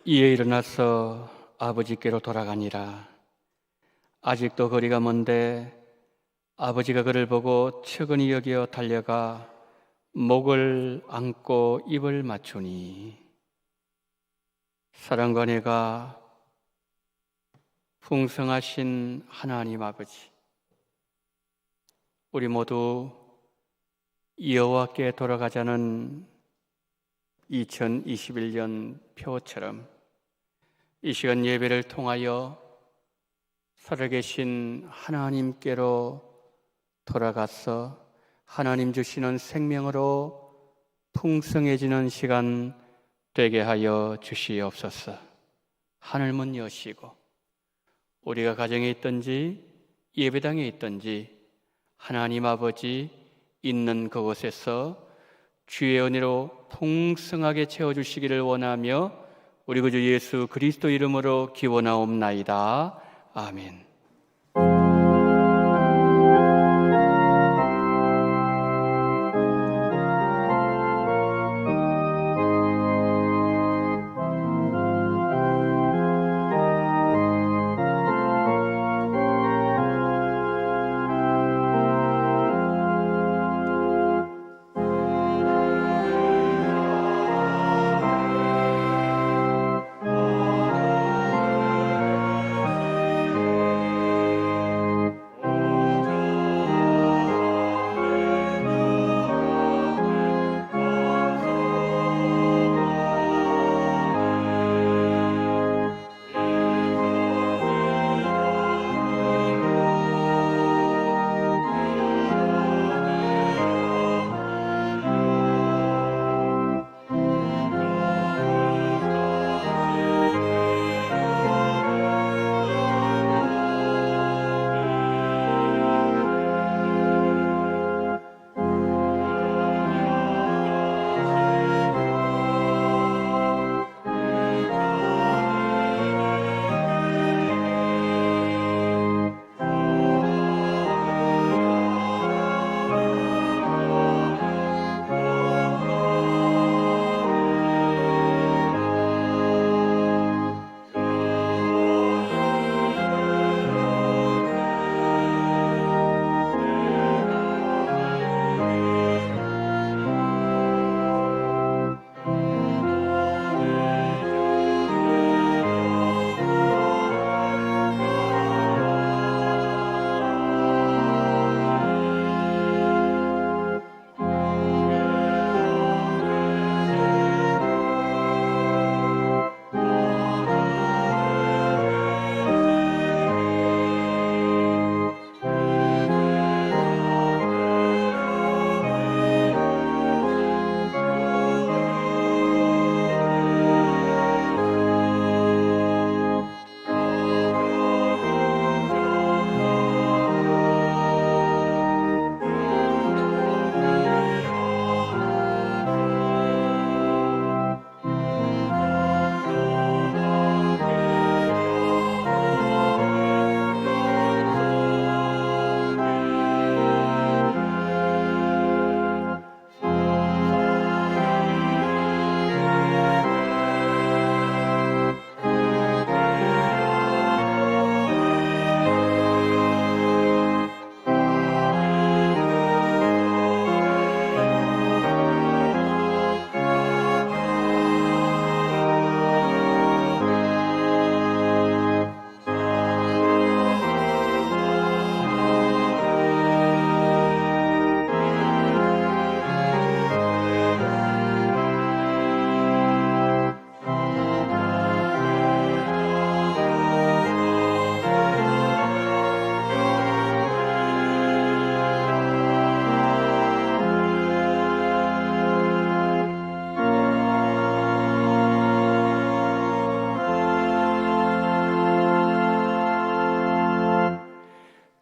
이에 일어나서 아버지께로 돌아가니라. 아직도 거리가 먼데 아버지가 그를 보고 측은히 여겨 달려가 목을 안고 입을 맞추니, 사랑과 내가 풍성하신 하나님 아버지, 우리 모두 여호와께 돌아가자는 2021년 표처럼 이 시간 예배를 통하여 살아계신 하나님께로 돌아가서 하나님 주시는 생명으로 풍성해지는 시간 되게 하여 주시옵소서. 하늘문 여시고 우리가 가정에 있든지 예배당에 있든지 하나님 아버지 있는 그곳에서 주의 은혜로 풍성하게 채워주시기를 원하며 우리 구주 예수 그리스도 이름으로 기원하옵나이다. 아멘.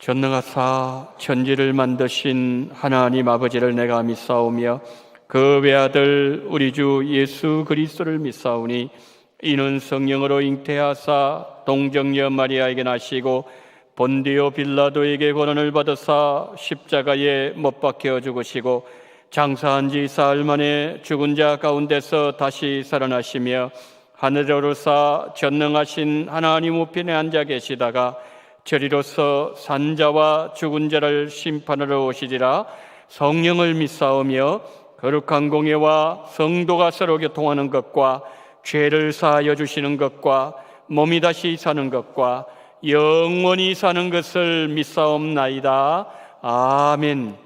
전능하사 천지를 만드신 하나님 아버지를 내가 믿사오며 그 외아들 우리 주 예수 그리스도를 믿사오니 이는 성령으로 잉태하사 동정녀 마리아에게 나시고 본디오 빌라도에게 고난을 받으사 십자가에 못 박혀 죽으시고 장사한 지 사흘 만에 죽은 자 가운데서 다시 살아나시며 하늘에 오르사 전능하신 하나님 우편에 앉아 계시다가 저리로서 산자와 죽은 자를 심판하러 오시리라. 성령을 믿사오며 거룩한 공예와 성도가 서로 교통하는 것과 죄를 사하여 주시는 것과 몸이 다시 사는 것과 영원히 사는 것을 믿사옵나이다. 아멘.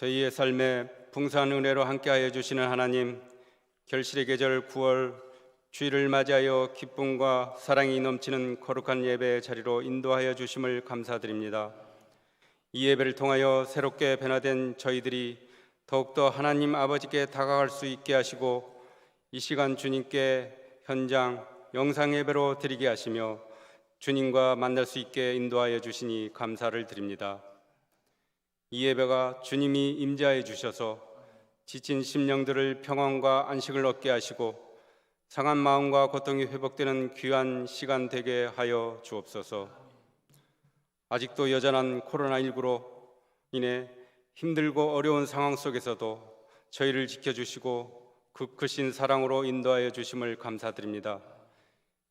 저희의 삶에 풍성한 은혜로 함께하여 주시는 하나님, 결실의 계절 9월 주일을 맞이하여 기쁨과 사랑이 넘치는 거룩한 예배의 자리로 인도하여 주심을 감사드립니다. 이 예배를 통하여 새롭게 변화된 저희들이 더욱더 하나님 아버지께 다가갈 수 있게 하시고 이 시간 주님께 현장 영상 예배로 드리게 하시며 주님과 만날 수 있게 인도하여 주시니 감사를 드립니다. 이 예배가 주님이 임재하여 주셔서 지친 심령들을 평안과 안식을 얻게 하시고 상한 마음과 고통이 회복되는 귀한 시간 되게 하여 주옵소서. 아직도 여전한 코로나19로 인해 힘들고 어려운 상황 속에서도 저희를 지켜주시고 그 크신 사랑으로 인도하여 주심을 감사드립니다.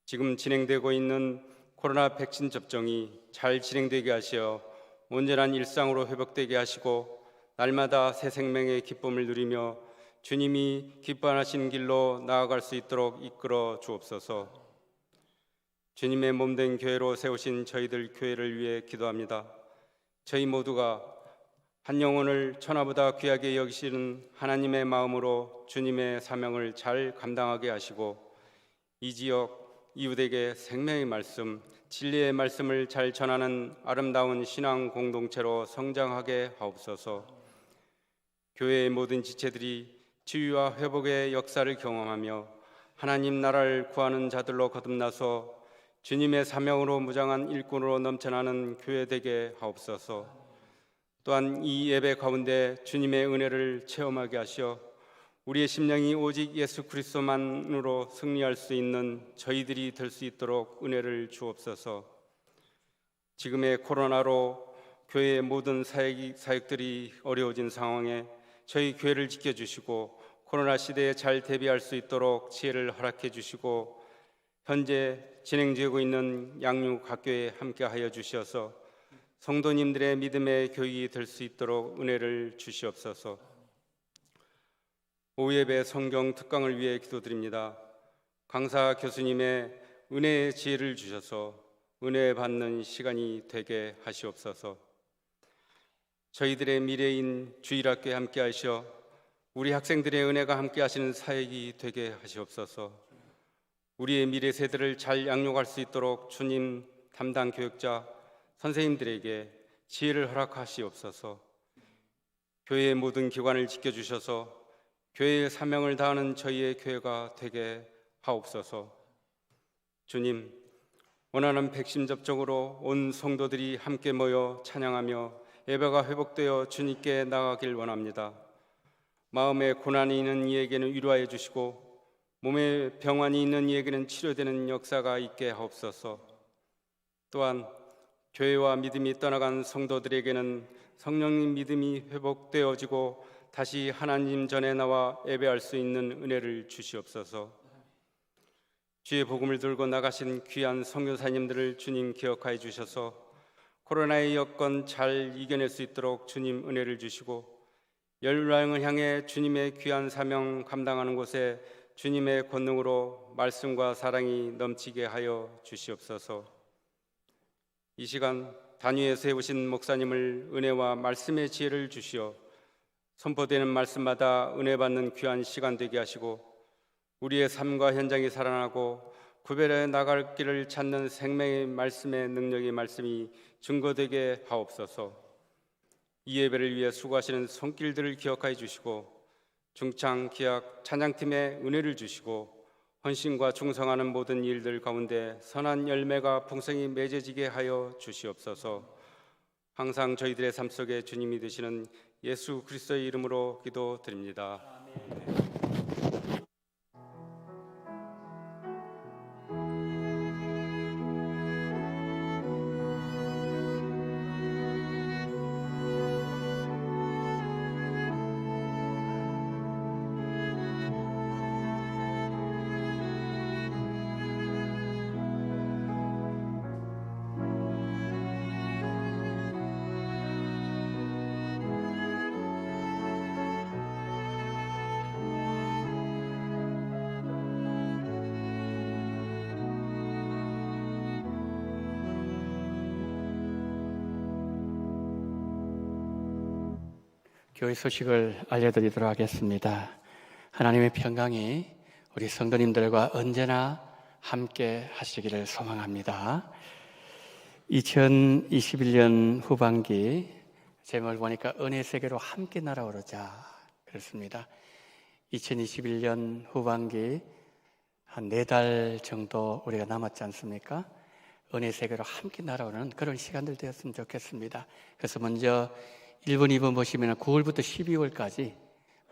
지금 진행되고 있는 코로나 백신 접종이 잘 진행되게 하시어 온전한 일상으로 회복되게 하시고 날마다 새 생명의 기쁨을 누리며 주님이 기뻐하시는 길로 나아갈 수 있도록 이끌어 주옵소서. 주님의 몸된 교회로 세우신 저희들 교회를 위해 기도합니다. 저희 모두가 한 영혼을 천하보다 귀하게 여기시는 하나님의 마음으로 주님의 사명을 잘 감당하게 하시고 이 지역 이웃에게 생명의 말씀, 진리의 말씀을 잘 전하는 아름다운 신앙 공동체로 성장하게 하옵소서. 교회의 모든 지체들이 치유와 회복의 역사를 경험하며 하나님 나라를 구하는 자들로 거듭나서 주님의 사명으로 무장한 일꾼으로 넘쳐나는 교회 되게 하옵소서. 또한 이 예배 가운데 주님의 은혜를 체험하게 하시어 우리의 심령이 오직 예수 그리스도만으로 승리할 수 있는 저희들이 될 수 있도록 은혜를 주옵소서. 지금의 코로나로 교회의 모든 사역들이 어려워진 상황에 저희 교회를 지켜주시고 코로나 시대에 잘 대비할 수 있도록 지혜를 허락해 주시고 현재 진행되고 있는 양육학교에 함께하여 주시어서 성도님들의 믿음의 교육이 될 수 있도록 은혜를 주시옵소서. 오예배 성경 특강을 위해 기도드립니다. 강사 교수님의 은혜의 지혜를 주셔서 은혜 받는 시간이 되게 하시옵소서. 저희들의 미래인 주일학교에 함께하시어 우리 학생들의 은혜가 함께하시는 사역이 되게 하시옵소서. 우리의 미래 세대를 잘 양육할 수 있도록 주님 담당 교육자 선생님들에게 지혜를 허락하시옵소서. 교회의 모든 기관을 지켜주셔서 교회의 사명을 다하는 저희의 교회가 되게 하옵소서. 주님, 원하는 백신 접종으로 온 성도들이 함께 모여 찬양하며 예배가 회복되어 주님께 나가길 원합니다. 마음에 고난이 있는 이에게는 위로하여 주시고 몸에 병환이 있는 이에게는 치료되는 역사가 있게 하옵소서. 또한 교회와 믿음이 떠나간 성도들에게는 성령님 믿음이 회복되어지고 다시 하나님 전에 나와 예배할 수 있는 은혜를 주시옵소서. 주의 복음을 들고 나가신 귀한 선교사님들을 주님 기억하여 주셔서 코로나의 여건 잘 이겨낼 수 있도록 주님 은혜를 주시고 열방을 향해 주님의 귀한 사명 감당하는 곳에 주님의 권능으로 말씀과 사랑이 넘치게 하여 주시옵소서. 이 시간 단위에 세우신 목사님을 은혜와 말씀의 지혜를 주시어 선포되는 말씀마다 은혜 받는 귀한 시간 되게 하시고 우리의 삶과 현장이 살아나고 구별해 나갈 길을 찾는 생명의 말씀의 능력의 말씀이 증거되게 하옵소서. 이 예배를 위해 수고하시는 손길들을 기억하여 주시고 중창 기악 찬양팀에 은혜를 주시고 헌신과 충성하는 모든 일들 가운데 선한 열매가 풍성히 맺어지게 하여 주시옵소서. 항상 저희들의 삶 속에 주님이 되시는 예수 그리스도의 이름으로 기도드립니다. 교회 소식을 알려드리도록 하겠습니다. 하나님의 평강이 우리 성도님들과 언제나 함께 하시기를 소망합니다. 2021년 후반기 제목을 보니까 은혜 세계로 함께 날아오르자 그렇습니다. 2021년 후반기 한 4달 정도 우리가 남았지 않습니까? 은혜 세계로 함께 날아오르는 그런 시간들 되었으면 좋겠습니다. 그래서 먼저 1번, 2번 보시면 9월부터 12월까지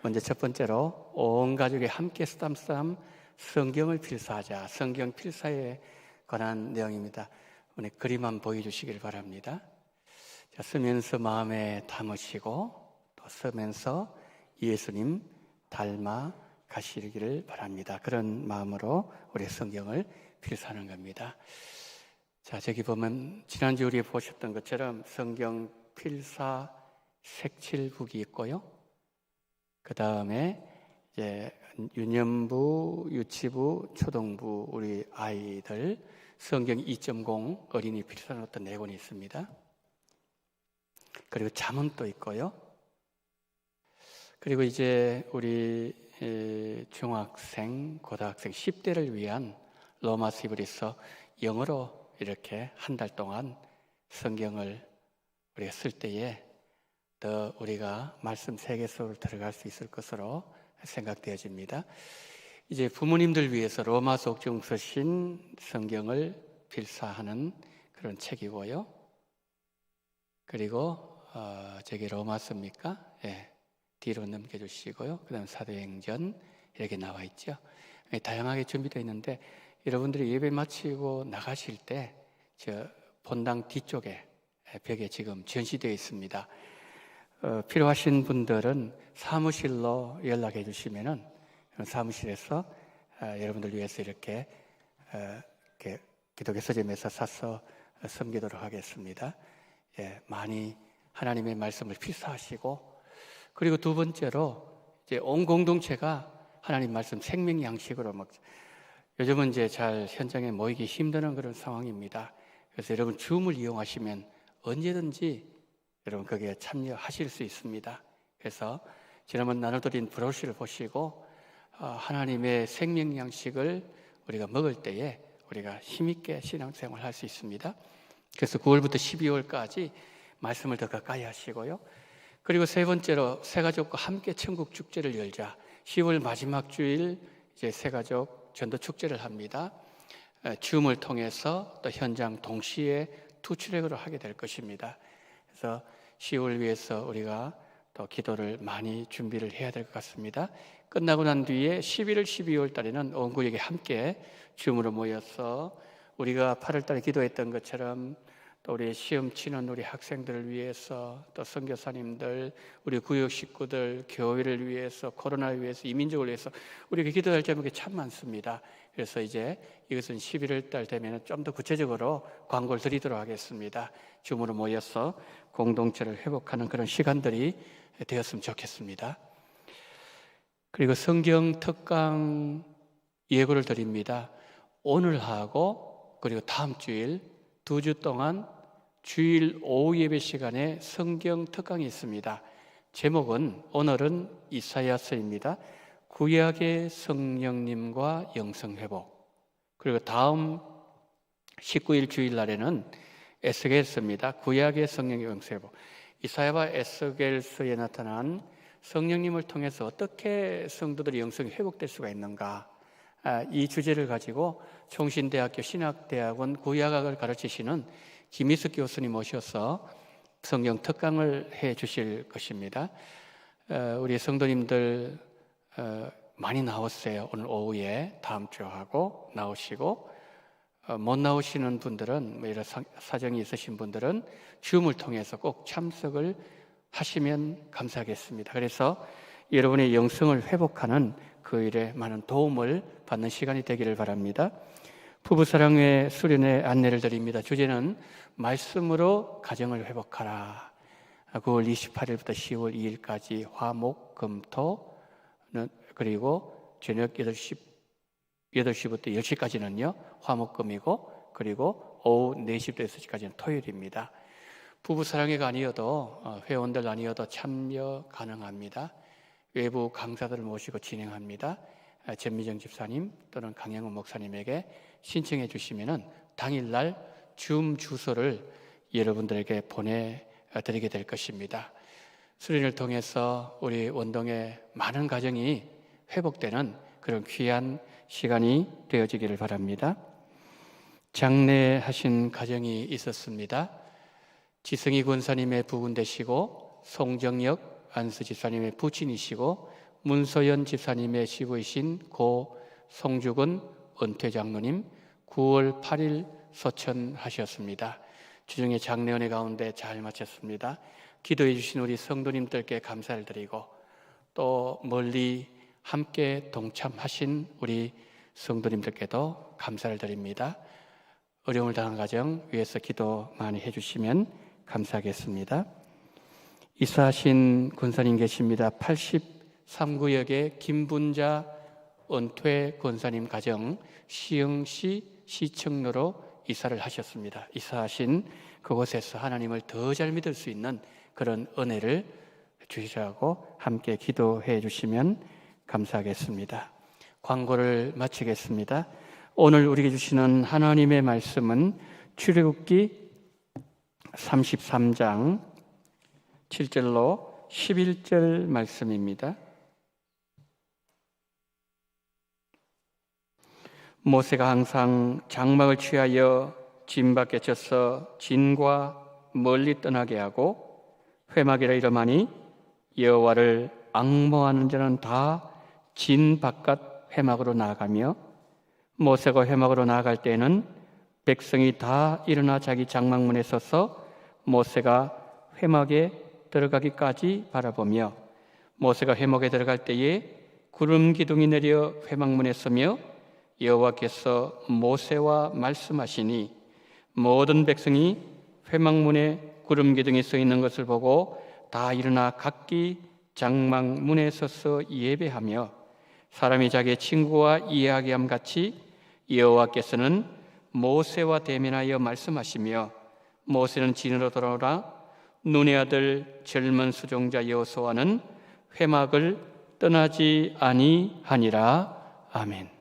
먼저 첫 번째로 온 가족이 함께 쓰담쓰담 성경을 필사하자. 성경 필사에 관한 내용입니다. 오늘 그림 한번 보여주시길 바랍니다. 자, 쓰면서 마음에 담으시고 또 쓰면서 예수님 닮아 가시기를 바랍니다. 그런 마음으로 우리 성경을 필사하는 겁니다. 자, 저기 보면 지난주 우리 보셨던 것처럼 성경 필사 색칠북이 있고요. 그 다음에 이제 유년부, 유치부, 초등부 우리 아이들 성경 2.0 어린이 필사는 어떤 4권이 있습니다. 그리고 잠언도 있고요. 그리고 이제 우리 중학생, 고등학생 10대를 위한 로마서 히브리서 영어로 이렇게 한 달 동안 성경을 우리가 쓸 때에 더 우리가 말씀 세계 속으로 들어갈 수 있을 것으로 생각되어집니다. 이제 부모님들 위해서 로마서 옥중 쓰신 성경을 필사하는 그런 책이고요. 그리고 저게 로마서입니까? 예. 뒤로 넘겨주시고요. 그 다음 사도행전 이렇게 나와 있죠. 다양하게 준비되어 있는데 여러분들이 예배 마치고 나가실 때 저 본당 뒤쪽에 벽에 지금 전시되어 있습니다. 필요하신 분들은 사무실로 연락해 주시면은 사무실에서 여러분들 위해서 이렇게 기독교 서점에서 사서 섬기도록 하겠습니다. 많이 하나님의 말씀을 필사하시고, 그리고 두 번째로 이제 온 공동체가 하나님 말씀 생명 양식으로 먹죠. 요즘은 이제 잘 현장에 모이기 힘드는 그런 상황입니다. 그래서 여러분 줌을 이용하시면 언제든지 여러분 거기에 참여하실 수 있습니다. 그래서 지난번 나눠드린 브로셔를 보시고 하나님의 생명 양식을 우리가 먹을 때에 우리가 힘있게 신앙생활을 할 수 있습니다. 그래서 9월부터 12월까지 말씀을 더 가까이 하시고요. 그리고 세 번째로 새가족과 함께 천국 축제를 열자. 10월 마지막 주일 이제 새가족 전도 축제를 합니다. 줌을 통해서 또 현장 동시에 투트랙으로 하게 될 것입니다. 그래서 10월 위해서 우리가 또 기도를 많이 준비를 해야 될 것 같습니다. 끝나고 난 뒤에 11월, 12월 달에는 온 구역에 함께 줌으로 모여서 우리가 8월 달에 기도했던 것처럼 또 우리 시험 치는 우리 학생들을 위해서, 또 선교사님들, 우리 구역 식구들, 교회를 위해서, 코로나를 위해서, 이민족을 위해서 우리가 기도할 제목이 참 많습니다. 그래서 이제 이것은 11월 달 되면 좀 더 구체적으로 광고를 드리도록 하겠습니다. 줌으로 모여서 공동체를 회복하는 그런 시간들이 되었으면 좋겠습니다. 그리고 성경 특강 예고를 드립니다. 오늘하고 그리고 다음 주일 2주 동안 주일 오후 예배 시간에 성경 특강이 있습니다. 제목은 오늘은 이사야서입니다. 구약의 성령님과 영성회복. 그리고 다음 19일 주일날에는 에스겔서입니다. 구약의 성령의 영성회복. 이사야와 에스겔서에 나타난 성령님을 통해서 어떻게 성도들의 영성이 회복될 수가 있는가, 이 주제를 가지고 총신대학교 신학대학원 구약학을 가르치시는 김희숙 교수님 모셔서 성경 특강을 해 주실 것입니다. 우리 성도님들 많이 나오세요. 오늘 오후에 다음 주하고 나오시고, 못 나오시는 분들은 이런 사정이 있으신 분들은 줌을 통해서 꼭 참석을 하시면 감사하겠습니다. 그래서 여러분의 영성을 회복하는 그 일에 많은 도움을 받는 시간이 되기를 바랍니다. 부부사랑회 수련회 안내를 드립니다. 주제는 말씀으로 가정을 회복하라. 9월 28일부터 10월 2일까지 화목, 금, 토, 그리고 저녁 8시부터 10시까지는요 화목금이고, 그리고 오후 4시부터 6시까지는 토요일입니다. 부부사랑회가 아니어도 회원들 아니어도 참여 가능합니다. 외부 강사들을 모시고 진행합니다. 전미정 집사님 또는 강영훈 목사님에게 신청해 주시면은 당일날 줌 주소를 여러분들에게 보내드리게 될 것입니다. 수련을 통해서 우리 원동의 많은 가정이 회복되는 그런 귀한 시간이 되어지기를 바랍니다. 장례하신 가정이 있었습니다. 지성희 권사님의 부군 되시고, 송정역 안수 집사님의 부친이시고, 문소연 집사님의 시부이신 고 송죽은 은퇴 장로님 9월 8일 소천하셨습니다. 주중에 장례 은혜 가운데 잘 마쳤습니다. 기도해 주신 우리 성도님들께 감사를 드리고, 또 멀리 함께 동참하신 우리 성도님들께도 감사를 드립니다. 어려움을 당한 가정 위해서 기도 많이 해주시면 감사하겠습니다. 이사하신 권사님 계십니다. 83구역의 김분자 은퇴 권사님 가정 시흥시 시청로로 이사를 하셨습니다. 이사하신 그곳에서 하나님을 더 잘 믿을 수 있는 그런 은혜를 주시라고 함께 기도해 주시면 감사하겠습니다. 광고를 마치겠습니다. 오늘 우리에게 주시는 하나님의 말씀은 출애굽기 33장 7절로 11절 말씀입니다. 모세가 항상 장막을 취하여 진 밖에 져서 진과 멀리 떠나게 하고 회막이라 이름하니 여호와를 앙모하는 자는 다 진 바깥 회막으로 나아가며 모세가 회막으로 나아갈 때에는 백성이 다 일어나 자기 장막문에 서서 모세가 회막에 들어가기까지 바라보며 모세가 회막에 들어갈 때에 구름 기둥이 내려 회막문에 서며 여호와께서 모세와 말씀하시니 모든 백성이 회막문에 구름 기둥이 서 있는 것을 보고 다 일어나 각기 장막문에 서서 예배하며 사람이 자기의 친구와 이야기함 같이 여호와께서는 모세와 대면하여 말씀하시며 모세는 진으로 돌아오라 눈의 아들 젊은 수종자 여호수아는 회막을 떠나지 아니하니라. 아멘.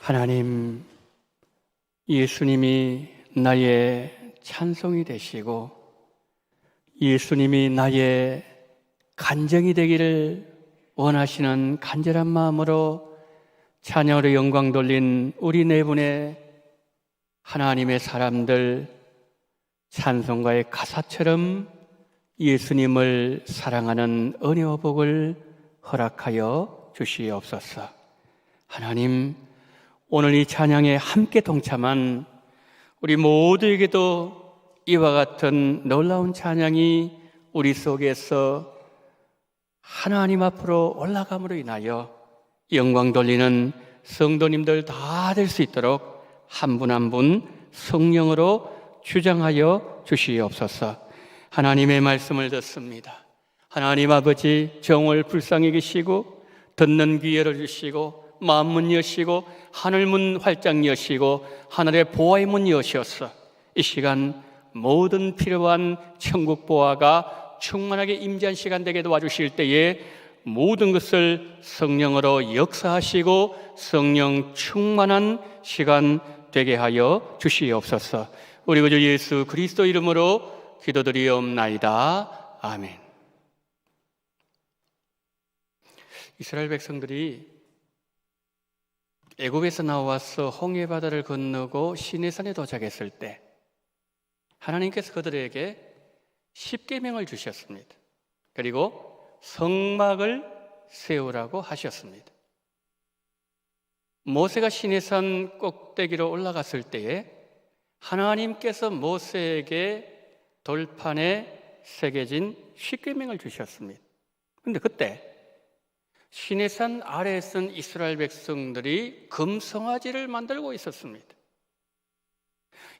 하나님, 예수님이 나의 찬송이 되시고 예수님이 나의 간정이 되기를 원하시는 간절한 마음으로 찬양으로 영광 돌린 우리 네 분의 하나님의 사람들, 찬송가의 가사처럼 예수님을 사랑하는 은혜와 복을 허락하여 주시옵소서. 하나님, 오늘 이 찬양에 함께 동참한 우리 모두에게도 이와 같은 놀라운 찬양이 우리 속에서 하나님 앞으로 올라감으로 인하여 영광 돌리는 성도님들 다 될 수 있도록 한 분 한 분 성령으로 주장하여 주시옵소서. 하나님의 말씀을 듣습니다. 하나님 아버지, 정월 불쌍히 계시고 듣는 귀 열어주시고 마음문 여시고 하늘문 활짝 여시고 하늘의 보화의 문 여셔서 이 시간 모든 필요한 천국 보화가 충만하게 임재한 시간 되게 도와주실 때에 모든 것을 성령으로 역사하시고 성령 충만한 시간 되게 하여 주시옵소서. 우리 구주 예수 그리스도 이름으로 기도드리옵나이다. 아멘. 이스라엘 백성들이 애굽에서 나와서 홍해 바다를 건너고 시내산에 도착했을 때 하나님께서 그들에게 십계명을 주셨습니다. 그리고 성막을 세우라고 하셨습니다. 모세가 시내산 꼭대기로 올라갔을 때에 하나님께서 모세에게 돌판에 새겨진 십계명을 주셨습니다. 그런데 그때 시내산 아래에 쓴 이스라엘 백성들이 금송아지를 만들고 있었습니다.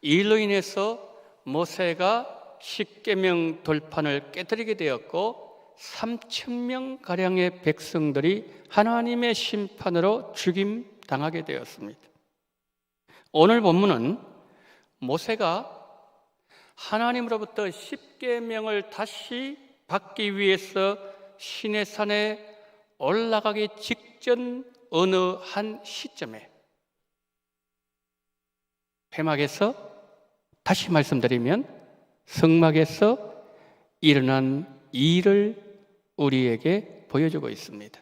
이 일로 인해서 모세가 십계명 돌판을 깨뜨리게 되었고 3,000명 가량의 백성들이 하나님의 심판으로 죽임당하게 되었습니다. 오늘 본문은 모세가 하나님으로부터 십계명을 다시 받기 위해서 시내산에 올라가기 직전 어느 한 시점에 회막에서, 다시 말씀드리면 성막에서 일어난 일을 우리에게 보여주고 있습니다.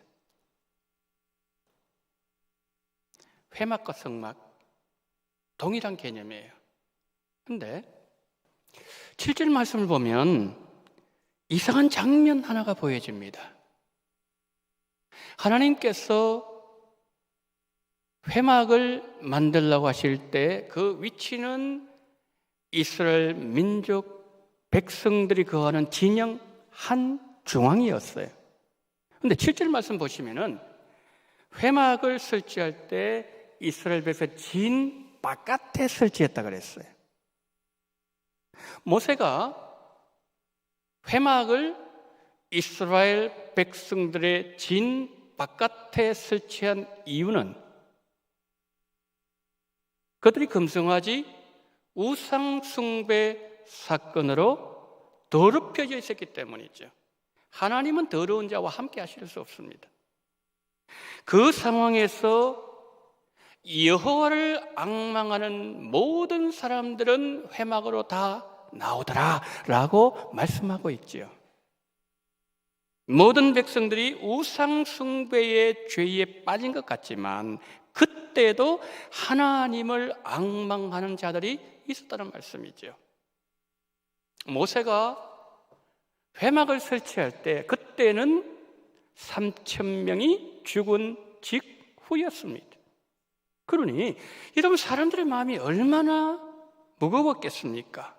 회막과 성막 동일한 개념이에요. 그런데 7절 말씀을 보면 이상한 장면 하나가 보여집니다. 하나님께서 회막을 만들라고 하실 때 그 위치는 이스라엘 민족 백성들이 거하는 진영 한 중앙이었어요. 그런데 7절 말씀 보시면은 회막을 설치할 때 이스라엘 백성 진 바깥에 설치했다 그랬어요. 모세가 회막을 이스라엘 백성들의 진 바깥에 설치한 이유는 그들이 금송아지 우상 숭배 사건으로 더럽혀져 있었기 때문이죠. 하나님은 더러운 자와 함께 하실 수 없습니다. 그 상황에서 여호와를 앙망하는 모든 사람들은 회막으로 다 나오더라 라고 말씀하고 있지요. 모든 백성들이 우상 숭배의 죄에 빠진 것 같지만 그때도 하나님을 앙망하는 자들이 있었다는 말씀이죠. 모세가 회막을 설치할 때 그때는 3,000명이 죽은 직후였습니다. 그러니 여러분, 사람들의 마음이 얼마나 무거웠겠습니까?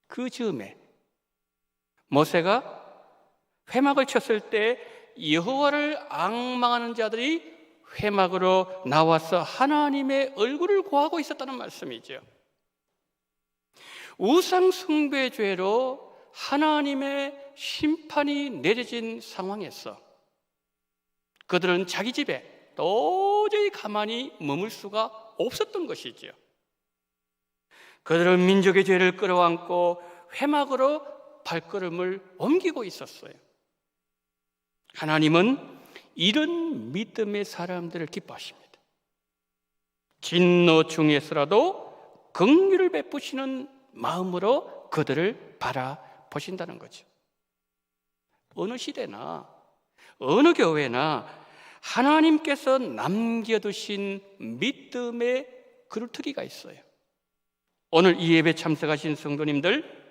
그 즈음에 모세가 회막을 쳤을 때 여호와를 앙망하는 자들이 회막으로 나와서 하나님의 얼굴을 구하고 있었다는 말씀이죠. 우상 숭배 죄로 하나님의 심판이 내려진 상황에서 그들은 자기 집에 도저히 가만히 머물 수가 없었던 것이죠. 그들은 민족의 죄를 끌어안고 회막으로 발걸음을 옮기고 있었어요. 하나님은 이런 믿음의 사람들을 기뻐하십니다. 진노 중에서라도 긍휼을 베푸시는 마음으로 그들을 바라보신다는 거죠. 어느 시대나 어느 교회나 하나님께서 남겨두신 믿음의 그루터기가 있어요. 오늘 이 예배 참석하신 성도님들,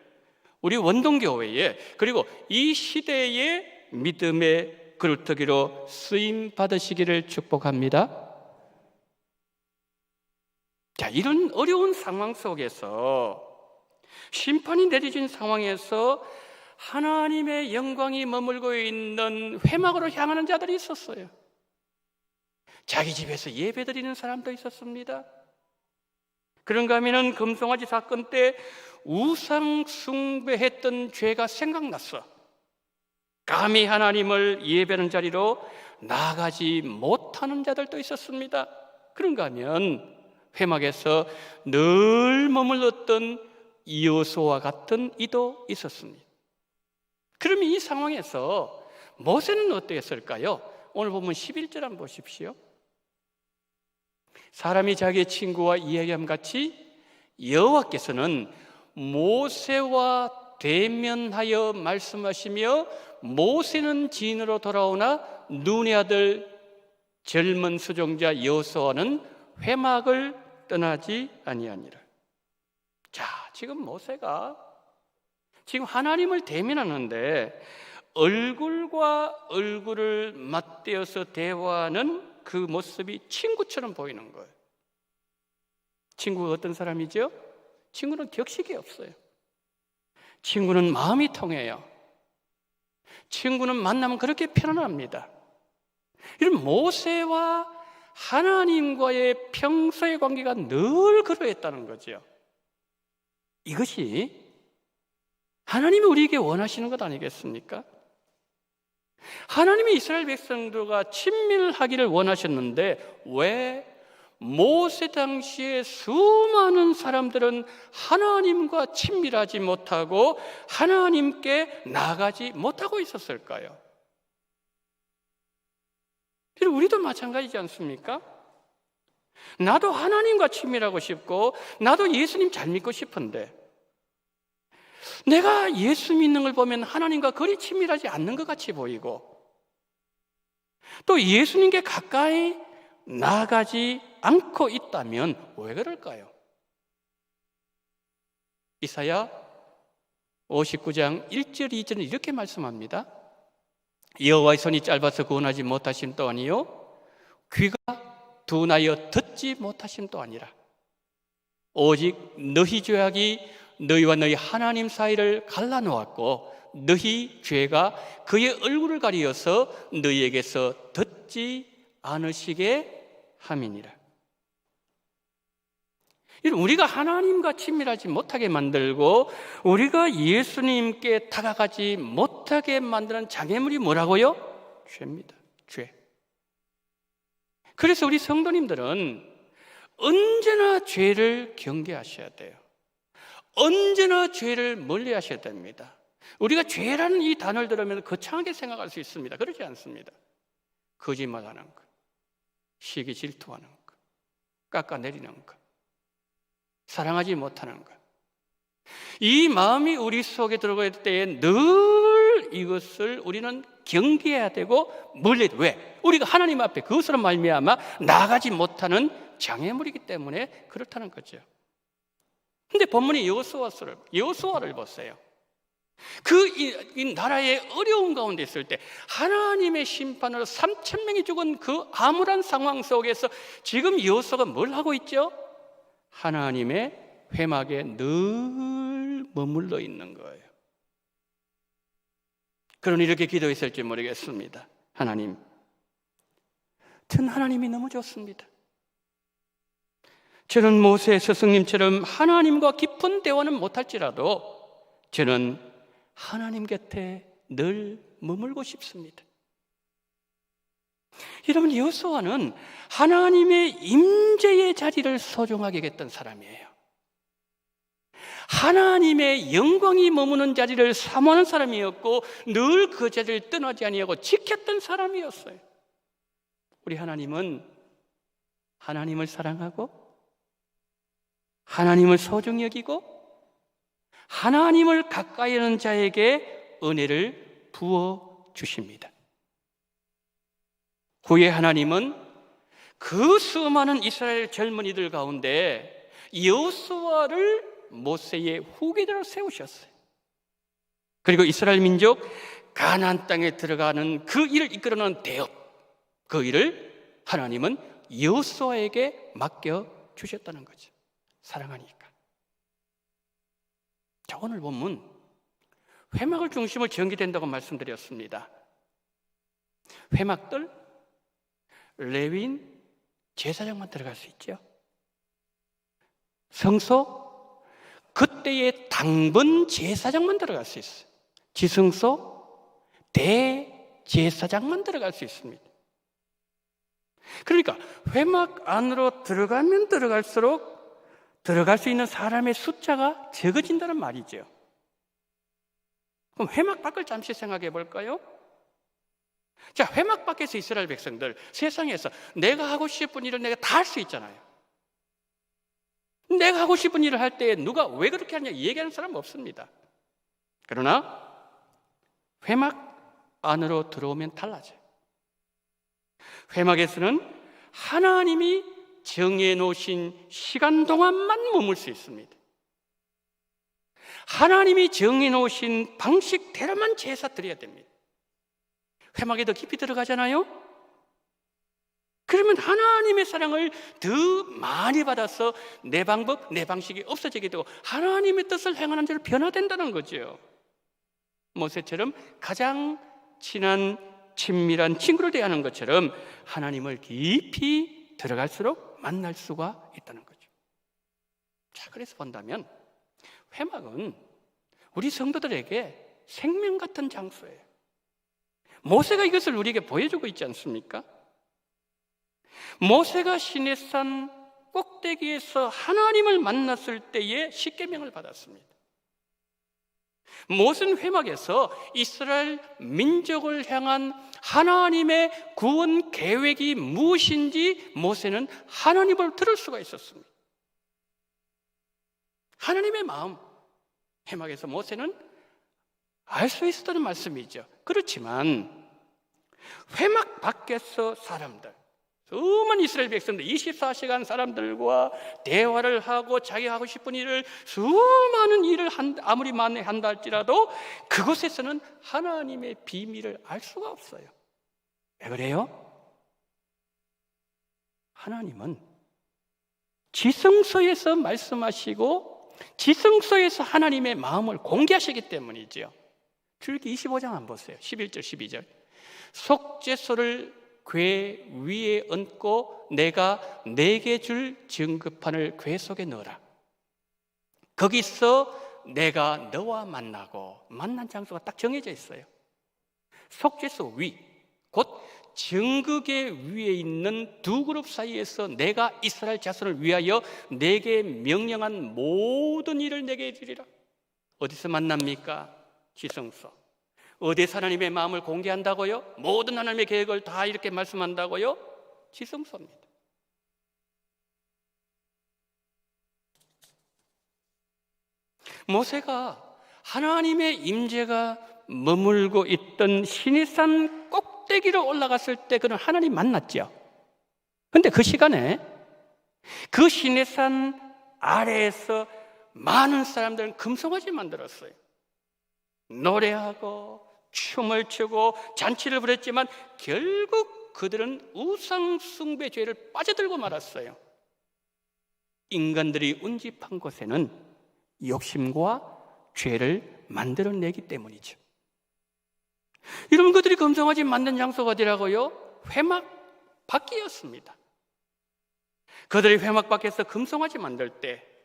우리 원동교회에, 그리고 이 시대의 믿음의 그루터기로 쓰임 받으시기를 축복합니다. 자, 이런 어려운 상황 속에서, 심판이 내려진 상황에서 하나님의 영광이 머물고 있는 회막으로 향하는 자들이 있었어요. 자기 집에서 예배드리는 사람도 있었습니다. 그런가 하면 금송아지 사건 때 우상 숭배했던 죄가 생각났어. 감히 하나님을 예배하는 자리로 나가지 못하는 자들도 있었습니다. 그런가 하면 회막에서 늘 머물렀던 여호수아와 같은 이도 있었습니다. 그러면 이 상황에서 모세는 어땠을까요? 오늘 보면 11절 한번 보십시오. 사람이 자기의 친구와 이야기함 같이 여호와께서는 모세와 대면하여 말씀하시며 모세는 진으로 돌아오나 눈의 아들 젊은 수종자 여호수아는 회막을 떠나지 아니하니라. 자, 지금 모세가 지금 하나님을 대면하는데 얼굴과 얼굴을 맞대어서 대화하는 그 모습이 친구처럼 보이는 거예요. 친구가 어떤 사람이죠? 친구는 격식이 없어요. 친구는 마음이 통해요. 친구는 만나면 그렇게 편안합니다. 이런 모세와 하나님과의 평소의 관계가 늘 그러했다는 거죠. 이것이 하나님이 우리에게 원하시는 것 아니겠습니까? 하나님이 이스라엘 백성들과 친밀하기를 원하셨는데 왜 모세 당시에 수많은 사람들은 하나님과 친밀하지 못하고 하나님께 나가지 못하고 있었을까요? 우리도 마찬가지지 않습니까? 나도 하나님과 친밀하고 싶고 나도 예수님 잘 믿고 싶은데 내가 예수 믿는 걸 보면 하나님과 그리 친밀하지 않는 것 같이 보이고 또 예수님께 가까이 나가지 않고 있다면 왜 그럴까요? 이사야 59장 1절 2절은 이렇게 말씀합니다. 여호와의 손이 짧아서 구원하지 못하심 또아니요 귀가 둔하여 듣지 못하심 또아니라 오직 너희 죄악이 너희와 너희 하나님 사이를 갈라놓았고 너희 죄가 그의 얼굴을 가리어서 너희에게서 듣지 않으시게 함이니라. 우리가 하나님과 친밀하지 못하게 만들고 우리가 예수님께 다가가지 못하게 만드는 장애물이 뭐라고요? 죄입니다. 죄. 그래서 우리 성도님들은 언제나 죄를 경계하셔야 돼요. 언제나 죄를 멀리하셔야 됩니다. 우리가 죄라는 이 단어를 들으면 거창하게 생각할 수 있습니다. 그렇지 않습니다. 거짓말하는 것, 시기 질투하는 것, 깎아내리는 것, 사랑하지 못하는 것. 이 마음이 우리 속에 들어갈 때에 늘 이것을 우리는 경계해야 되고 멀리해야 돼요. 왜? 우리가 하나님 앞에 그것으로 말미암아 나가지 못하는 장애물이기 때문에 그렇다는 거죠. 근데 본문이 여호수아를 보세요. 이 나라의 어려운 가운데 있을 때 하나님의 심판으로 3,000명이 죽은 그 암울한 상황 속에서 지금 여호수아가 뭘 하고 있죠? 하나님의 회막에 늘 머물러 있는 거예요. 그러니 이렇게 기도했을지 모르겠습니다. 하나님, 전 하나님이 너무 좋습니다. 저는 모세 스승님처럼 하나님과 깊은 대화는 못할지라도 저는 하나님 곁에 늘 머물고 싶습니다. 여러분, 여호수아는 하나님의 임재의 자리를 소중하게 여겼던 사람이에요. 하나님의 영광이 머무는 자리를 사모하는 사람이었고 늘 그 자리를 떠나지 아니하고 지켰던 사람이었어요. 우리 하나님은 하나님을 사랑하고 하나님을 소중히 여기고 하나님을 가까이 하는 자에게 은혜를 부어 주십니다. 후에 하나님은 그 수많은 이스라엘 젊은이들 가운데 여호수아를 모세의 후계자로 세우셨어요. 그리고 이스라엘 민족 가나안 땅에 들어가는 그 일을 이끌어내는 대업, 그 일을 하나님은 여호수아에게 맡겨 주셨다는 거죠. 사랑하니까. 자, 오늘 본문 회막을 중심으로 전개된다고 말씀드렸습니다. 회막들 레위인 제사장만 들어갈 수 있죠. 성소 그때의 당번 제사장만 들어갈 수 있어요. 지성소 대제사장만 들어갈 수 있습니다. 그러니까 회막 안으로 들어가면 들어갈수록 들어갈 수 있는 사람의 숫자가 적어진다는 말이죠. 그럼 회막 밖을 잠시 생각해 볼까요? 자, 회막 밖에서 이스라엘 백성들, 세상에서 내가 하고 싶은 일을 내가 다 할 수 있잖아요. 내가 하고 싶은 일을 할 때 누가 왜 그렇게 하냐 얘기하는 사람은 없습니다. 그러나 회막 안으로 들어오면 달라져요. 회막에서는 하나님이 정해놓으신 시간 동안만 머물 수 있습니다. 하나님이 정해놓으신 방식대로만 제사 드려야 됩니다. 회막에 더 깊이 들어가잖아요. 그러면 하나님의 사랑을 더 많이 받아서 내 방법, 내 방식이 없어지게 되고 하나님의 뜻을 행하는 자로 변화된다는 거죠. 모세처럼 가장 친한 친밀한 친구를 대하는 것처럼 하나님을 깊이 들어갈수록 만날 수가 있다는 거죠. 자, 그래서 본다면 회막은 우리 성도들에게 생명 같은 장소예요. 모세가 이것을 우리에게 보여주고 있지 않습니까? 모세가 시내산 꼭대기에서 하나님을 만났을 때에 십계명을 받았습니다. 모세는 회막에서 이스라엘 민족을 향한 하나님의 구원 계획이 무엇인지 모세는 하나님을 들을 수가 있었습니다. 하나님의 마음, 회막에서 모세는 알 수 있었다는 말씀이죠. 그렇지만 회막 밖에서 사람들, 수많은 이스라엘 백성들 24시간 사람들과 대화를 하고 자기가 하고 싶은 일을 수많은 일을 아무리 많이 한다 할지라도 그곳에서는 하나님의 비밀을 알 수가 없어요. 왜 그래요? 하나님은 지성소에서 말씀하시고 지성소에서 하나님의 마음을 공개하시기 때문이죠. 출애굽기 25장 한번 보세요. 11절 12절. 속죄소를 궤 위에 얹고 내가 내게 줄 증거판을 궤 속에 넣어라. 거기서 내가 너와 만나고, 만난 장소가 딱 정해져 있어요. 속죄소 위, 곧 증거궤 위에 있는 두 그룹 사이에서 내가 이스라엘 자손을 위하여 내게 명령한 모든 일을 내게 해주리라. 어디서 만납니까? 지성소. 어디서 하나님의 마음을 공개한다고요? 모든 하나님의 계획을 다 이렇게 말씀한다고요? 지성소입니다. 모세가 하나님의 임재가 머물고 있던 시내산 꼭대기로 올라갔을 때 그는 하나님 만났죠. 그런데 그 시간에 그 시내산 아래에서 많은 사람들은 금송아지 만들었어요. 노래하고 춤을 추고 잔치를 부렸지만 결국 그들은 우상 숭배 죄를 빠져들고 말았어요. 인간들이 운집한 곳에는 욕심과 죄를 만들어내기 때문이죠. 여러분, 그들이 금송아지 만든 장소가 어디라고요? 회막 밖이었습니다. 그들이 회막 밖에서 금송아지 만들 때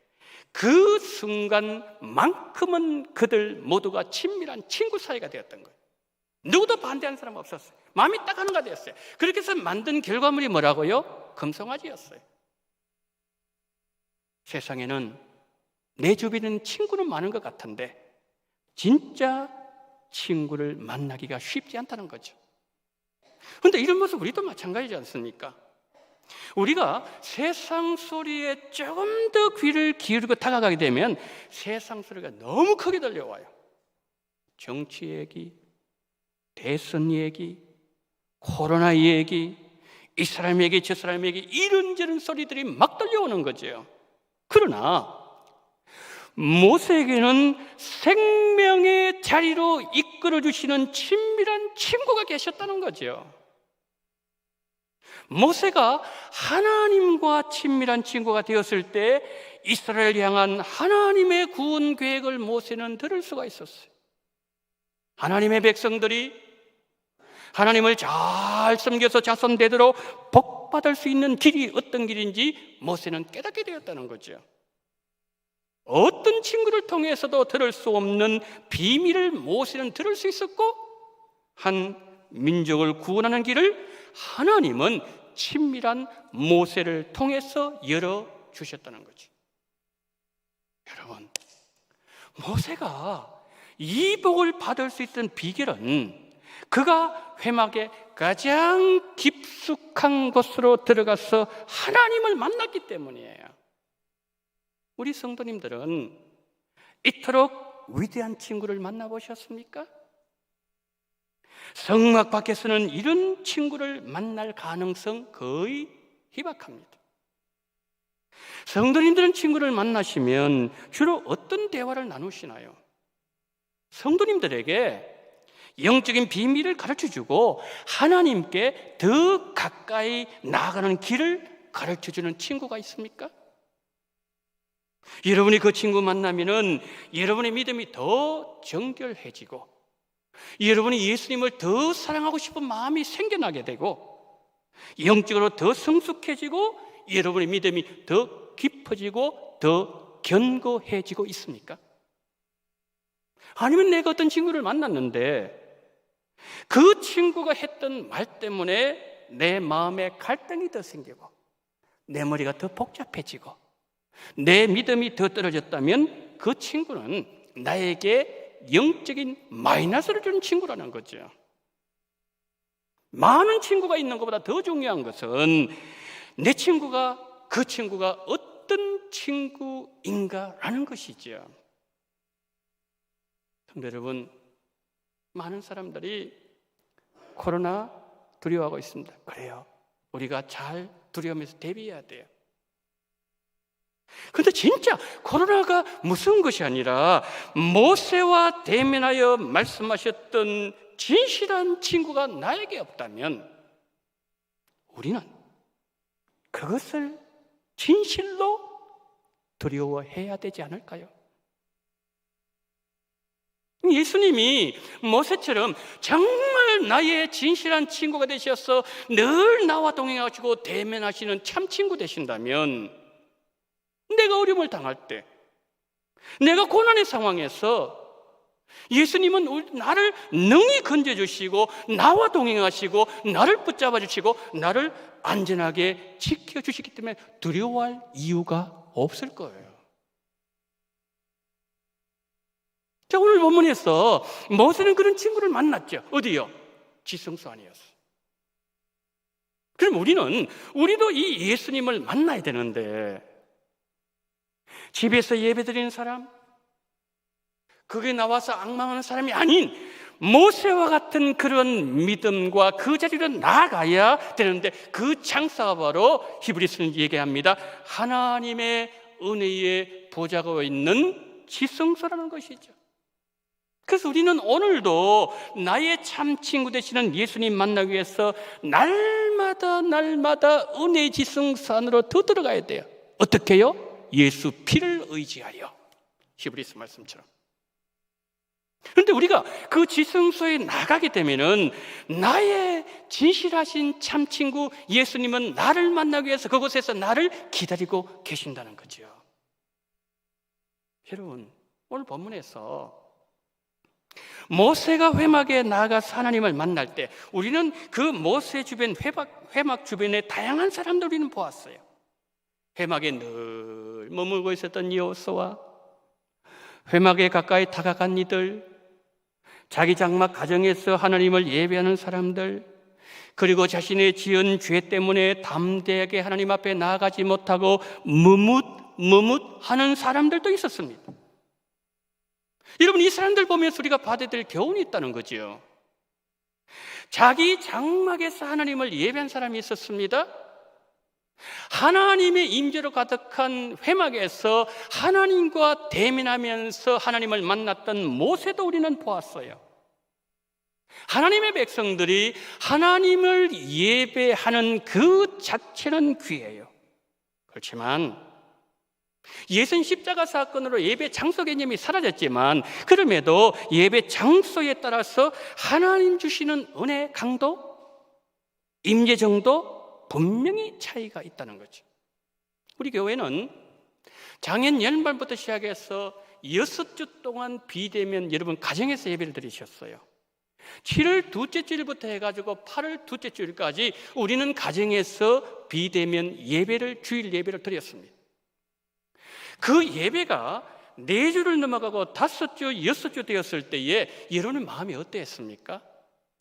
그 순간만큼은 그들 모두가 친밀한 친구 사이가 되었던 거예요. 누구도 반대하는 사람 없었어요. 마음이 딱 하나가 되었어요. 그렇게 해서 만든 결과물이 뭐라고요? 금송아지였어요. 세상에는 내 주변에는 친구는 많은 것 같은데 진짜 친구를 만나기가 쉽지 않다는 거죠. 그런데 이런 모습 우리도 마찬가지지 않습니까? 우리가 세상 소리에 조금 더 귀를 기울이고 다가가게 되면 세상 소리가 너무 크게 들려와요. 정치 얘기, 대선 얘기, 코로나 얘기, 이 사람 얘기, 저 사람 얘기, 이런저런 소리들이 막 들려오는 거죠. 그러나 모세에게는 생명의 자리로 이끌어주시는 친밀한 친구가 계셨다는 거죠. 모세가 하나님과 친밀한 친구가 되었을 때 이스라엘을 향한 하나님의 구원 계획을 모세는 들을 수가 있었어요. 하나님의 백성들이 하나님을 잘 섬겨서 자손 대대로 복받을 수 있는 길이 어떤 길인지 모세는 깨닫게 되었다는 거죠. 어떤 친구를 통해서도 들을 수 없는 비밀을 모세는 들을 수 있었고 한 민족을 구원하는 길을 하나님은 친밀한 모세를 통해서 열어주셨다는 거죠. 여러분, 모세가 이 복을 받을 수 있던 비결은 그가 회막의 가장 깊숙한 곳으로 들어가서 하나님을 만났기 때문이에요. 우리 성도님들은 이토록 위대한 친구를 만나보셨습니까? 성막 밖에서는 이런 친구를 만날 가능성 거의 희박합니다. 성도님들은 친구를 만나시면 주로 어떤 대화를 나누시나요? 성도님들에게 영적인 비밀을 가르쳐주고 하나님께 더 가까이 나아가는 길을 가르쳐주는 친구가 있습니까? 여러분이 그 친구 만나면은 여러분의 믿음이 더 정결해지고 여러분이 예수님을 더 사랑하고 싶은 마음이 생겨나게 되고 영적으로 더 성숙해지고 여러분의 믿음이 더 깊어지고 더 견고해지고 있습니까? 아니면 내가 어떤 친구를 만났는데 그 친구가 했던 말 때문에 내 마음에 갈등이 더 생기고 내 머리가 더 복잡해지고 내 믿음이 더 떨어졌다면 그 친구는 나에게 영적인 마이너스를 주는 친구라는 거죠. 많은 친구가 있는 것보다 더 중요한 것은 내 친구가 그 친구가 어떤 친구인가라는 것이죠. 성도 여러분, 많은 사람들이 코로나 두려워하고 있습니다. 그래요. 우리가 잘 두려우면서 대비해야 돼요. 그런데 진짜 코로나가 무서운 것이 아니라 모세와 대면하여 말씀하셨던 진실한 친구가 나에게 없다면 우리는 그것을 진실로 두려워해야 되지 않을까요? 예수님이 모세처럼 정말 나의 진실한 친구가 되셔서 늘 나와 동행하시고 대면하시는 참 친구 되신다면 내가 어려움을 당할 때, 내가 고난의 상황에서 예수님은 나를 능히 건져주시고 나와 동행하시고 나를 붙잡아 주시고 나를 안전하게 지켜주시기 때문에 두려워할 이유가 없을 거예요. 자, 오늘 본문에서 모세는 그런 친구를 만났죠. 어디요? 지성소 안이었어. 그럼 우리도 이 예수님을 만나야 되는데 집에서 예배드리는 사람, 거기에 나와서 앙망하는 사람이 아닌 모세와 같은 그런 믿음과 그 자리로 나아가야 되는데 그 장사가 바로 히브리서는 얘기합니다. 하나님의 은혜의 보좌가 있는 지성소라는 것이죠. 그래서 우리는 오늘도 나의 참 친구 되시는 예수님 만나기 위해서 날마다 은혜의 지성소 안으로 더 들어가야 돼요. 어떻게 해요? 예수 피를 의지하여. 히브리서 말씀처럼. 그런데 우리가 그 지성소에 나가게 되면은 나의 진실하신 참 친구 예수님은 나를 만나기 위해서 그곳에서 나를 기다리고 계신다는 거죠. 여러분, 오늘 본문에서 모세가 회막에 나가서 하나님을 만날 때 우리는 그 모세 주변 회막 주변에 다양한 사람들 우리는 보았어요. 회막에 늘 머물고 있었던 여호수아, 회막에 가까이 다가간 이들, 자기 장막 가정에서 하나님을 예배하는 사람들, 그리고 자신의 지은 죄 때문에 담대하게 하나님 앞에 나아가지 못하고 머뭇하는 사람들도 있었습니다. 여러분, 이 사람들 보면서 우리가 받아야 될 교훈이 있다는 거죠. 자기 장막에서 하나님을 예배한 사람이 있었습니다. 하나님의 임재로 가득한 회막에서 하나님과 대면하면서 하나님을 만났던 모세도 우리는 보았어요. 하나님의 백성들이 하나님을 예배하는 그 자체는 귀해요. 그렇지만 예수님 십자가 사건으로 예배 장소 개념이 사라졌지만 그럼에도 예배 장소에 따라서 하나님 주시는 은혜 강도, 임재 정도 분명히 차이가 있다는 거죠. 우리 교회는 작년 연말부터 시작해서 6주 동안 비대면 여러분 가정에서 예배를 드리셨어요. 7월 둘째 주일부터 해가지고 8월 둘째 주일까지 우리는 가정에서 비대면 예배를, 주일 예배를 드렸습니다. 그 예배가 4주를 넘어가고 5주, 6주 되었을 때에 여러분의 마음이 어땠습니까?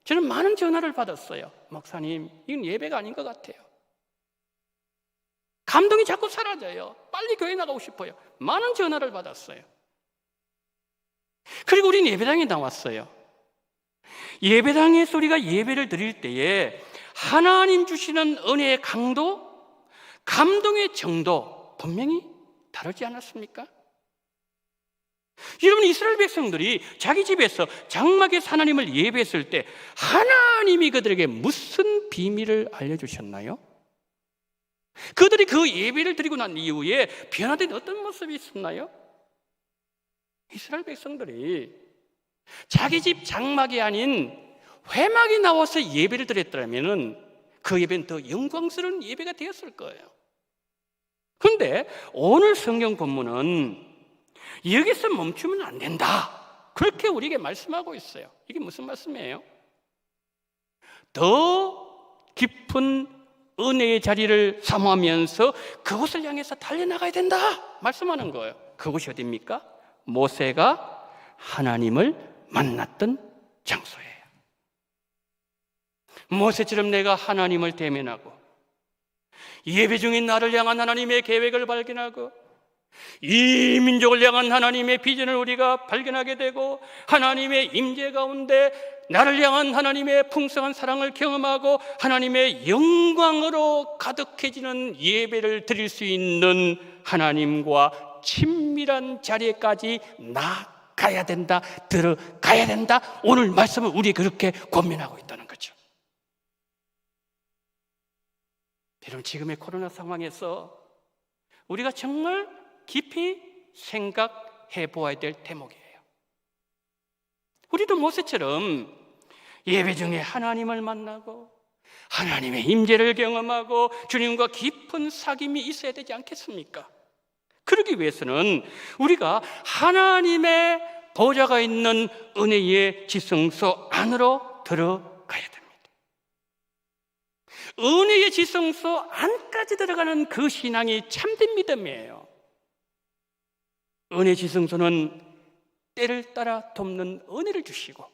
저는 많은 전화를 받았어요. 목사님, 이건 예배가 아닌 것 같아요. 감동이 자꾸 사라져요. 빨리 교회 나가고 싶어요. 많은 전화를 받았어요. 그리고 우리는 예배당에 나왔어요. 예배당에서 우리가 예배를 드릴 때에 하나님 주시는 은혜의 강도, 감동의 정도 분명히 다르지 않았습니까? 여러분, 이스라엘 백성들이 자기 집에서 장막에서 하나님을 예배했을 때 하나님이 그들에게 무슨 비밀을 알려주셨나요? 그들이 그 예배를 드리고 난 이후에 변화된 어떤 모습이 있었나요? 이스라엘 백성들이 자기 집 장막이 아닌 회막에 나와서 예배를 드렸다면 그 예배는 더 영광스러운 예배가 되었을 거예요. 그런데 오늘 성경 본문은 여기서 멈추면 안 된다, 그렇게 우리에게 말씀하고 있어요. 이게 무슨 말씀이에요? 더 깊은 은혜의 자리를 사모하면서 그곳을 향해서 달려나가야 된다 말씀하는 거예요. 그곳이 어디입니까? 모세가 하나님을 만났던 장소예요. 모세처럼 내가 하나님을 대면하고 예배 중인 나를 향한 하나님의 계획을 발견하고 이 민족을 향한 하나님의 비전을 우리가 발견하게 되고 하나님의 임재 가운데 나를 향한 하나님의 풍성한 사랑을 경험하고 하나님의 영광으로 가득해지는 예배를 드릴 수 있는 하나님과 친밀한 자리에까지 나가야 된다, 들어가야 된다. 오늘 말씀은 우리 그렇게 권면하고 있다는 거죠. 여러분, 지금의 코로나 상황에서 우리가 정말 깊이 생각해 보아야 될 대목이에요. 우리도 모세처럼 예배 중에 하나님을 만나고 하나님의 임재를 경험하고 주님과 깊은 사귐이 있어야 되지 않겠습니까? 그러기 위해서는 우리가 하나님의 보좌가 있는 은혜의 지성소 안으로 들어가야 됩니다. 은혜의 지성소 안까지 들어가는 그 신앙이 참된 믿음이에요. 은혜 지성소는 때를 따라 돕는 은혜를 주시고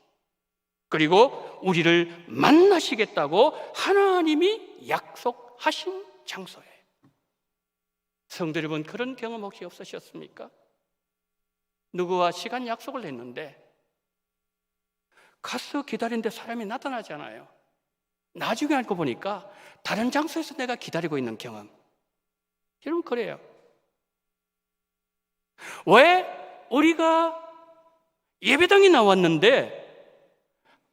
그리고 우리를 만나시겠다고 하나님이 약속하신 장소예요. 성도 여러분, 그런 경험 혹시 없으셨습니까? 누구와 시간 약속을 했는데 가서 기다리는데 사람이 나타나잖아요. 나중에 알고 보니까 다른 장소에서 내가 기다리고 있는 경험. 여러분, 그래요. 왜 우리가 예배당에 나왔는데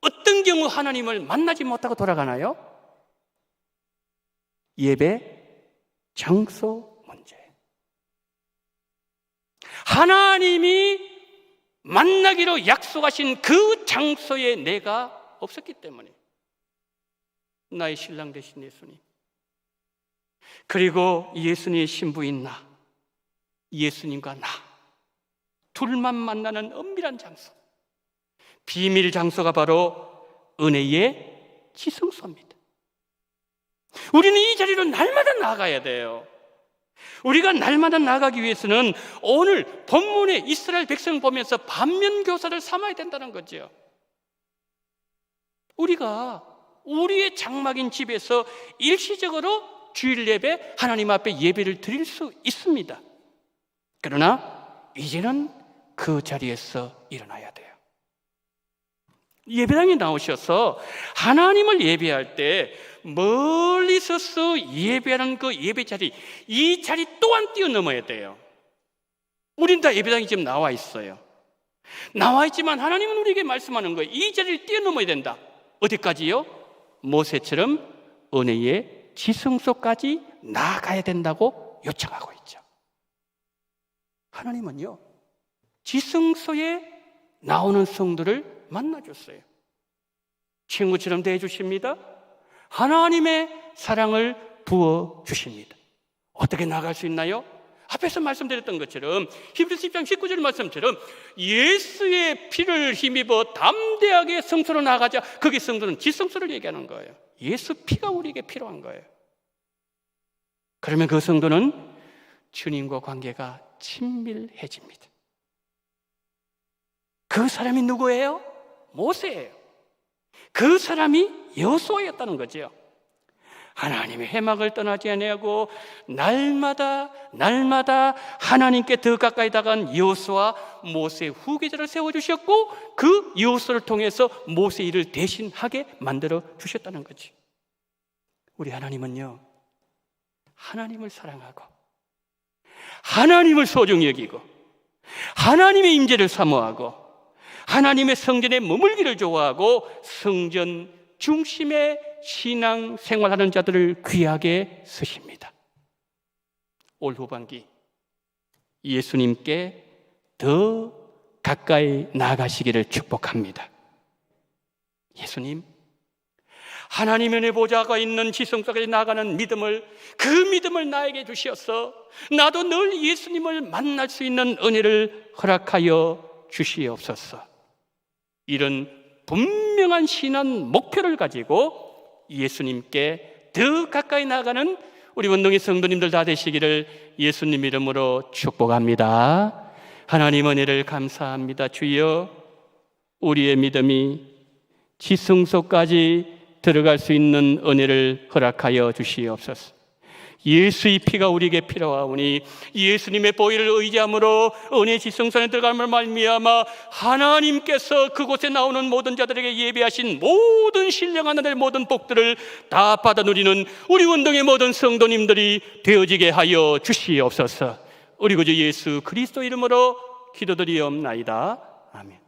어떤 경우 하나님을 만나지 못하고 돌아가나요? 예배 장소 문제. 하나님이 만나기로 약속하신 그 장소에 내가 없었기 때문에 나의 신랑 되신 예수님, 그리고 예수님의 신부인 나, 예수님과 나 둘만 만나는 은밀한 장소, 비밀 장소가 바로 은혜의 지성소입니다. 우리는 이 자리로 날마다 나아가야 돼요. 우리가 날마다 나아가기 위해서는 오늘 본문의 이스라엘 백성 보면서 반면교사를 삼아야 된다는 거죠. 우리가 우리의 장막인 집에서 일시적으로 주일 예배, 하나님 앞에 예배를 드릴 수 있습니다. 그러나 이제는 그 자리에서 일어나야 돼요. 예배당에 나오셔서 하나님을 예배할 때 멀리 서서 예배하는 그 예배 자리, 이 자리 또한 뛰어넘어야 돼요. 우린 다 예배당에 지금 나와 있어요. 나와 있지만 하나님은 우리에게 말씀하는 거예요. 이 자리를 뛰어넘어야 된다. 어디까지요? 모세처럼 은혜의 지성소까지 나아가야 된다고 요청하고 있죠. 하나님은요, 지성소에 나오는 성도를 만나줬어요. 친구처럼 대해주십니다. 하나님의 사랑을 부어주십니다. 어떻게 나아갈 수 있나요? 앞에서 말씀드렸던 것처럼 히브리서 10장 19절 말씀처럼 예수의 피를 힘입어 담대하게 성소로 나가자. 거기 성소는 지성소를 얘기하는 거예요. 예수 피가 우리에게 필요한 거예요. 그러면 그 성도는 주님과 관계가 친밀해집니다. 그 사람이 누구예요? 모세예요. 그 사람이 여호수아였다는 거죠. 하나님의 회막을 떠나지 아니하고 날마다 하나님께 더 가까이 다가간 여호수아, 모세의 후계자를 세워주셨고 그 여호수아를 통해서 모세의 일을 대신하게 만들어 주셨다는 거지. 우리 하나님은요, 하나님을 사랑하고 하나님을 소중히 여기고 하나님의 임재를 사모하고 하나님의 성전에 머물기를 좋아하고 성전 중심의 신앙 생활하는 자들을 귀하게 쓰십니다. 올 후반기 예수님께 더 가까이 나아가시기를 축복합니다. 예수님, 하나님의 은혜 보좌가 있는 지성소까지 나아가는 믿음을, 그 믿음을 나에게 주시어서 나도 늘 예수님을 만날 수 있는 은혜를 허락하여 주시옵소서. 이런 분명한 신앙 목표를 가지고 예수님께 더 가까이 나아가는 우리 원동의 성도님들 다 되시기를 예수님 이름으로 축복합니다. 하나님 은혜를 감사합니다. 주여, 우리의 믿음이 지성소까지 들어갈 수 있는 은혜를 허락하여 주시옵소서. 예수의 피가 우리에게 필요하오니 예수님의 보혈을 의지함으로 은혜 지성소에 들어감을 말미암아 하나님께서 그곳에 나오는 모든 자들에게 예비하신 모든 신령한 하늘의 모든 복들을 다 받아 누리는 우리 원동의 모든 성도님들이 되어지게 하여 주시옵소서. 우리 구주 예수 그리스도 이름으로 기도드리옵나이다. 아멘.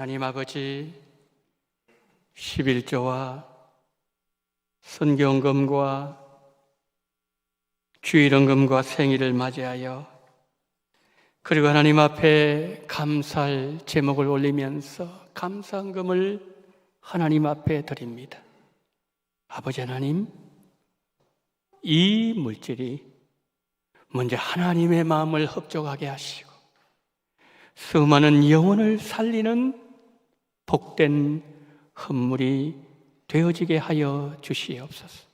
하나님 아버지, 11조와 선경금과 주일헌금과 생일을 맞이하여 그리고 하나님 앞에 감사할 제목을 올리면서 감사헌금을 하나님 앞에 드립니다. 아버지 하나님, 이 물질이 먼저 하나님의 마음을 흡족하게 하시고 수많은 영혼을 살리는 복된 헌물이 되어지게 하여 주시옵소서.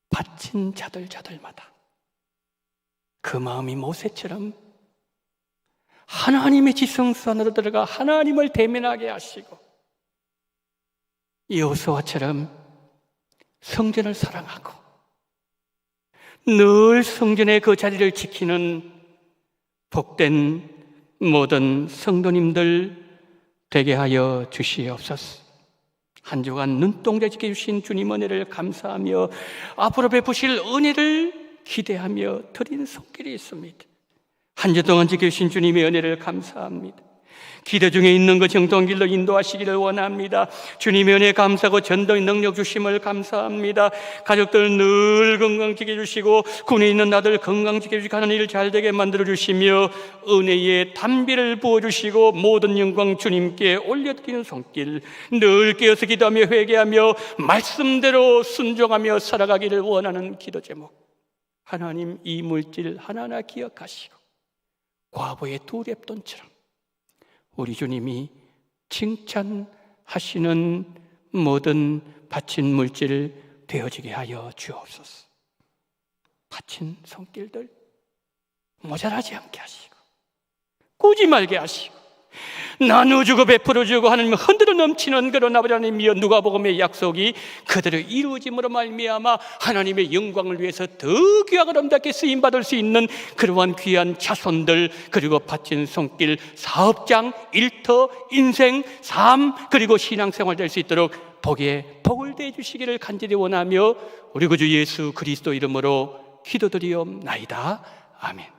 바친 자들마다 그 마음이 모세처럼 하나님의 지성소 안으로 들어가 하나님을 대면하게 하시고 여호수아처럼 성전을 사랑하고 늘 성전의 그 자리를 지키는 복된 모든 성도님들 되게 하여 주시옵소서. 한 주간 눈동자 지켜주신 주님 은혜를 감사하며 앞으로 베푸실 은혜를 기대하며 드린 손길이 있습니다. 한 주 동안 지켜주신 주님의 은혜를 감사합니다. 기도 중에 있는 그 정통 길로 인도하시기를 원합니다. 주님의 은혜 감사하고 전도의 능력 주심을 감사합니다. 가족들 늘 건강 지켜주시고 군에 있는 아들 건강 지켜주시고 하는 일 잘되게 만들어주시며 은혜의 담비를 부어주시고 모든 영광 주님께 올려드리는 손길, 늘 깨어서 기도하며 회개하며 말씀대로 순종하며 살아가기를 원하는 기도 제목, 하나님 이 물질 하나하나 기억하시고 과부의 두 렙돈처럼 우리 주님이 칭찬하시는 모든 바친 물질 되어지게 하여 주옵소서. 바친 손길들 모자라지 않게 하시고 꾸지 말게 하시고 나눠주고 베풀어주고 하나님 흔들어 넘치는 그런 아버지 하나님이여, 누가복음의 약속이 그대로 이루어짐으로 말미암아 하나님의 영광을 위해서 더 귀하고 아름답게 쓰임받을 수 있는 그러한 귀한 자손들, 그리고 바친 손길, 사업장, 일터, 인생, 삶, 그리고 신앙생활 될 수 있도록 복에 복을 대해 주시기를 간절히 원하며 우리 구주 예수 그리스도 이름으로 기도드리옵나이다. 아멘.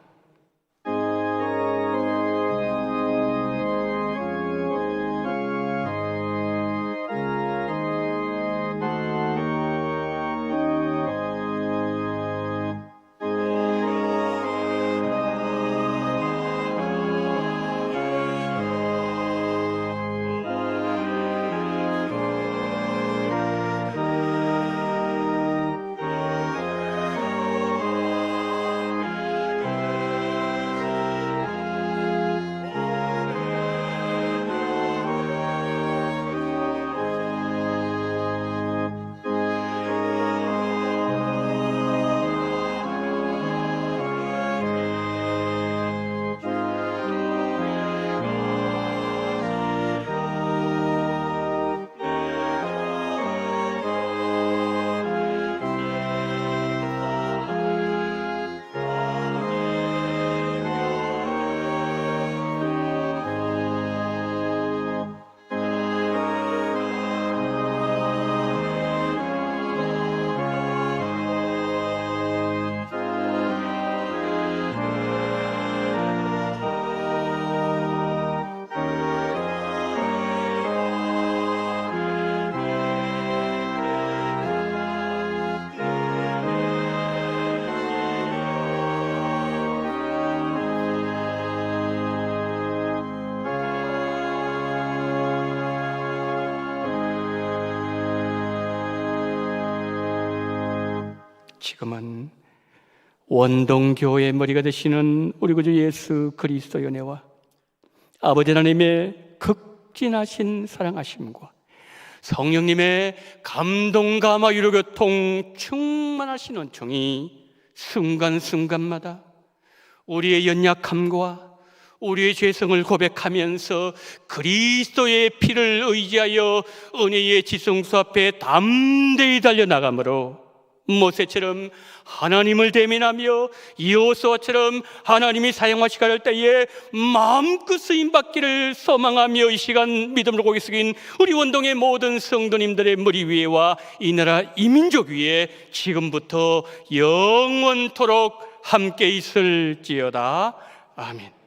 지금은 원동교회의 머리가 되시는 우리 구주 예수 그리스도의 은혜와 아버지 하나님의 극진하신 사랑하심과 성령님의 감동, 감화, 위로, 교통 충만하신 은총이 순간순간마다 우리의 연약함과 우리의 죄성을 고백하면서 그리스도의 피를 의지하여 은혜의 지성소 앞에 담대히 달려나가므로 모세처럼 하나님을 대면하며 여호수아처럼 하나님이 사용하시게 할 때에 마음껏 쓰임받기를 소망하며 이 시간 믿음으로 고개 숙인 우리 원동의 모든 성도님들의 머리 위에와 이 나라 이 민족 위에 지금부터 영원토록 함께 있을지어다. 아멘.